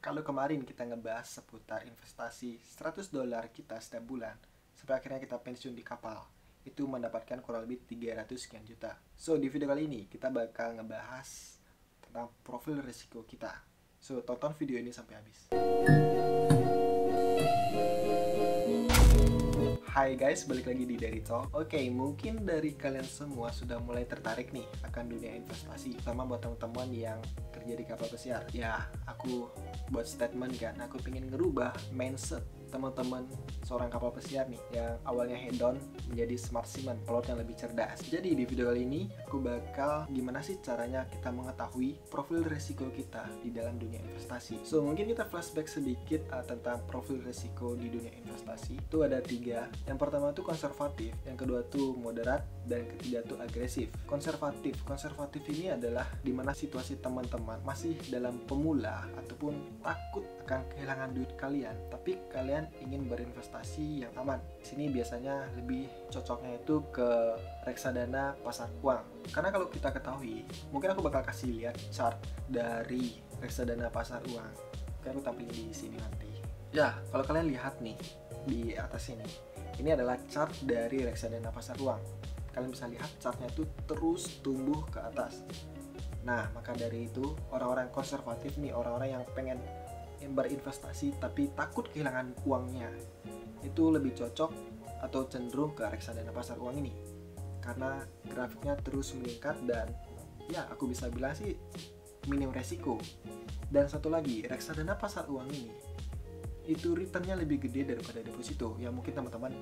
Kalau kemarin kita ngebahas seputar investasi $100 kita setiap bulan, sampai akhirnya kita pensiun di kapal, itu mendapatkan kurang lebih 300 sekian juta. So, di video kali ini kita bakal ngebahas tentang profil risiko kita. So, tonton video ini sampai habis. Hai guys, balik lagi di Daily Talk. Oke, mungkin dari kalian semua sudah mulai tertarik nih akan dunia investasi, terutama buat teman-teman yang kerja di kapal pesiar. Ya, aku buat statement kan, aku pengen ngerubah mindset teman-teman seorang kapal pesiar nih yang awalnya hedon menjadi smart seaman, pelot yang lebih cerdas. Jadi di video kali ini aku bakal gimana sih caranya kita mengetahui profil risiko kita di dalam dunia investasi. So mungkin kita flashback sedikit tentang profil risiko di dunia investasi. Itu ada 3. Yang pertama tuh konservatif, yang kedua tuh moderat, dan ketiga tuh agresif. Konservatif ini adalah dimana situasi teman-teman masih dalam pemula ataupun takut akan kehilangan duit kalian, tapi kalian ingin berinvestasi yang aman. Di sini biasanya lebih cocoknya itu ke reksadana pasar uang. Karena kalau kita ketahui, mungkin aku bakal kasih lihat chart dari reksadana pasar uang. Oke, aku tampilin di sini nanti. Ya, kalau kalian lihat nih di atas ini adalah chart dari reksadana pasar uang. Kalian bisa lihat chartnya itu terus tumbuh ke atas. Nah, maka dari itu orang-orang konservatif nih, orang-orang yang pengen berinvestasi tapi takut kehilangan uangnya, itu lebih cocok atau cenderung ke reksadana pasar uang ini karena grafiknya terus meningkat dan ya aku bisa bilang sih minim resiko. Dan satu lagi, reksadana pasar uang ini itu returnnya lebih gede daripada deposito. Ya mungkin teman-teman,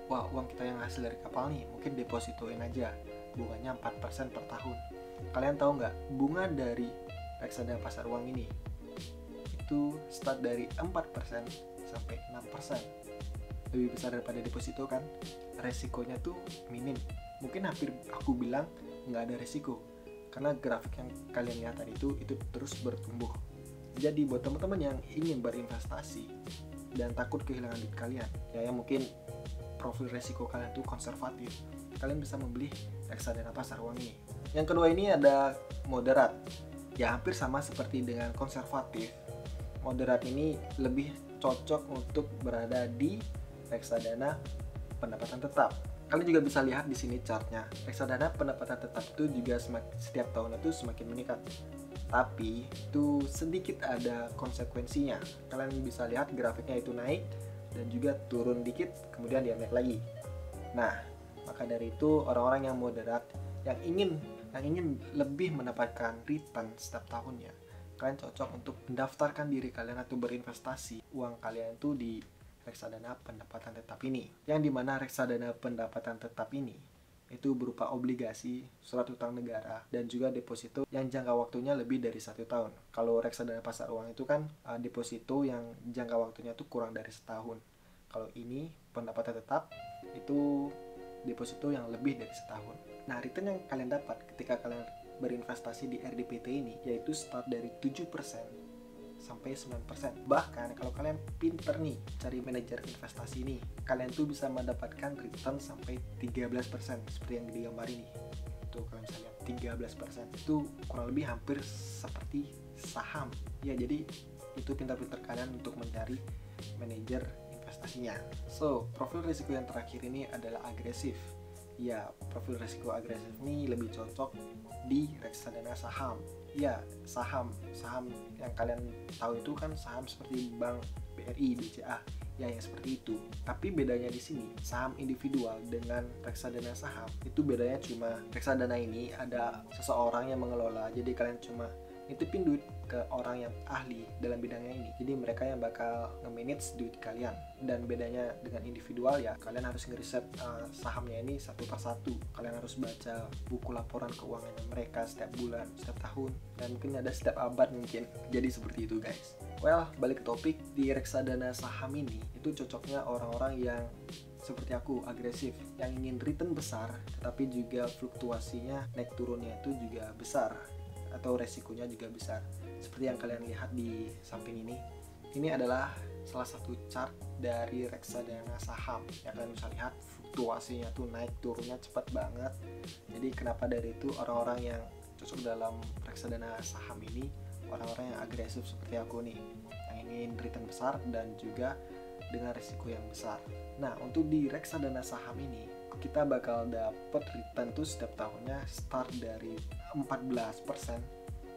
wah uang kita yang hasil dari kapal nih, mungkin depositoin aja, bunganya 4% per tahun. Kalian tahu nggak, bunga dari reksadana pasar uang ini itu start dari 4% sampai 6%. Lebih besar daripada deposito kan? Resikonya tuh minim. Mungkin hampir aku bilang nggak ada resiko. Karena grafik yang kalian lihat tadi itu terus bertumbuh. Jadi buat teman-teman yang ingin berinvestasi dan takut kehilangan duit kalian, ya yang mungkin profil resiko kalian tuh konservatif, kalian bisa membeli reksadana pasar uang ini. Yang kedua ini ada moderat. Ya hampir sama seperti dengan konservatif. Moderat ini lebih cocok untuk berada di reksadana pendapatan tetap. Kalian juga bisa lihat di sini chartnya. Reksadana pendapatan tetap itu juga setiap tahun itu semakin meningkat. Tapi itu sedikit ada konsekuensinya. Kalian bisa lihat grafiknya itu naik dan juga turun dikit, kemudian dia naik lagi. Nah, maka dari itu orang-orang yang moderat yang ingin lebih mendapatkan return setiap tahunnya, kalian cocok untuk mendaftarkan diri kalian atau berinvestasi uang kalian itu di reksadana pendapatan tetap ini. Yang dimana reksadana pendapatan tetap ini itu berupa obligasi, surat utang negara, dan juga deposito yang jangka waktunya lebih dari 1 tahun. Kalau reksadana pasar uang itu kan deposito yang jangka waktunya itu kurang dari setahun. Kalau ini pendapatan tetap itu deposito yang lebih dari setahun. Nah, return yang kalian dapat ketika kalian berinvestasi di RDPT ini yaitu start dari 7% sampai 9%. Bahkan kalau kalian pinter nih cari manajer investasi ini, kalian tuh bisa mendapatkan return sampai 13% seperti yang di gambar ini. Tuh kalian bisa lihat 13%. Itu kurang lebih hampir seperti saham. Ya, jadi itu pintar-pintar kalian untuk mencari manajer investasinya. So, profil risiko yang terakhir ini adalah agresif. Ya, profil risiko agresif ini lebih cocok di reksadana saham. Ya, saham yang kalian tahu itu kan saham seperti Bank BRI, BCA, ya yang seperti itu. Tapi bedanya di sini, saham individual dengan reksadana saham itu bedanya cuma reksadana ini ada seseorang yang mengelola. Jadi kalian cuma nitipin duit ke orang yang ahli dalam bidangnya ini. Jadi mereka yang bakal nge-manage duit kalian. Dan bedanya dengan individual ya, kalian harus ngeriset sahamnya ini satu persatu. Kalian harus baca buku laporan keuangannya mereka setiap bulan, setiap tahun, dan mungkin ada setiap abad mungkin. Jadi seperti itu guys. Well, balik ke topik, di reksadana saham ini itu cocoknya orang-orang yang seperti aku, agresif, yang ingin return besar, tetapi juga fluktuasinya naik turunnya itu juga besar, atau resikonya juga besar. Seperti yang kalian lihat di samping ini adalah salah satu chart dari reksadana saham yang kalian bisa lihat fluktuasinya tuh naik turunnya cepat banget. Jadi kenapa dari itu orang-orang yang cocok dalam reksadana saham ini orang-orang yang agresif seperti aku nih, yang ingin return besar dan juga dengan risiko yang besar. Nah, untuk di reksadana saham ini kita bakal dapat return tuh setiap tahunnya start dari 14%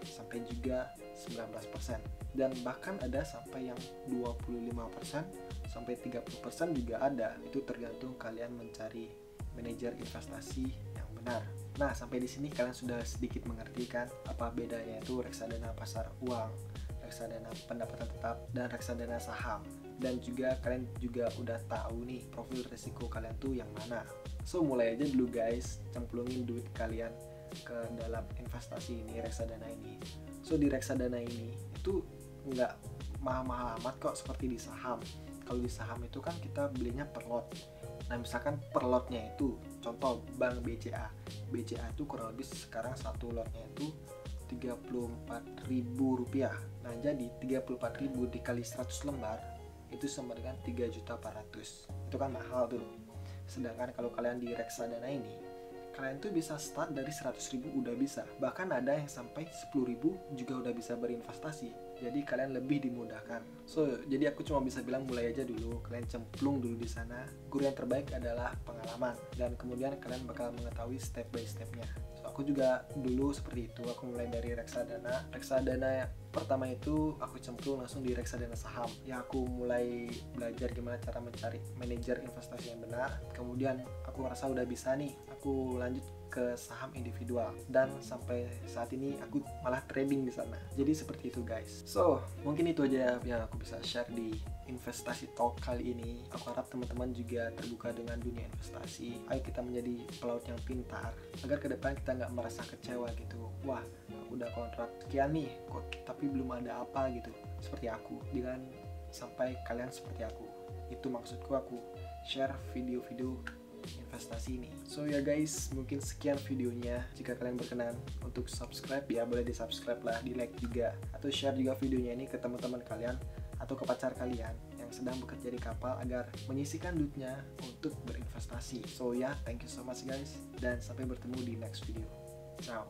sampai juga 19%, dan bahkan ada sampai yang 25% sampai 30% juga ada. Itu tergantung kalian mencari manajer investasi yang benar. Nah, sampai di sini kalian sudah sedikit mengerti kan apa bedanya itu reksadana pasar uang, reksadana pendapatan tetap, dan reksadana saham. Dan juga kalian juga udah tahu nih profil risiko kalian tuh yang mana. So, mulai aja dulu guys, cemplungin duit kalian ke dalam investasi ini, reksadana ini. So, di reksadana ini itu nggak mahal-mahal amat kok seperti di saham. Kalau di saham itu kan kita belinya per lot. Nah, misalkan per lotnya itu, contoh bank BCA. BCA itu kurang lebih sekarang satu lotnya itu Rp34.000. Nah, jadi 34.000 dikali 100 lembar itu sama dengan 3.400.000. Itu kan mahal tuh. Sedangkan kalau kalian di reksadana ini, kalian tuh bisa start dari 100.000 udah bisa. Bahkan ada yang sampai 10.000 juga udah bisa berinvestasi. Jadi kalian lebih dimudahkan. So, jadi aku cuma bisa bilang mulai aja dulu, kalian cemplung dulu di sana. Guru yang terbaik adalah pengalaman, dan kemudian kalian bakal mengetahui step by stepnya. So, aku juga dulu seperti itu. Aku mulai dari reksadana. Reksadana pertama itu aku cemplung langsung di reksadana saham. Ya, aku mulai belajar gimana cara mencari manajer investasi yang benar. Kemudian aku ngerasa udah bisa nih, aku lanjut ke saham individual, dan sampai saat ini aku malah trading di sana. Jadi seperti itu guys. So, mungkin itu aja yang aku bisa share di investasi talk kali ini. Aku harap teman-teman juga terbuka dengan dunia investasi. Ayo kita menjadi pelaut yang pintar agar ke depan kita nggak merasa kecewa gitu. Wah, aku udah kontrak sekian nih kok tapi belum ada apa gitu. Seperti aku, dengan sampai kalian seperti aku. Itu maksudku, aku share video-video investasi ini. So ya guys, mungkin sekian videonya. Jika kalian berkenan untuk subscribe, ya boleh di subscribe lah, di like juga, atau share juga videonya ini ke teman-teman kalian atau ke pacar kalian yang sedang bekerja di kapal agar menyisihkan duitnya untuk berinvestasi. So ya, thank you so much guys, dan sampai bertemu di next video. Ciao.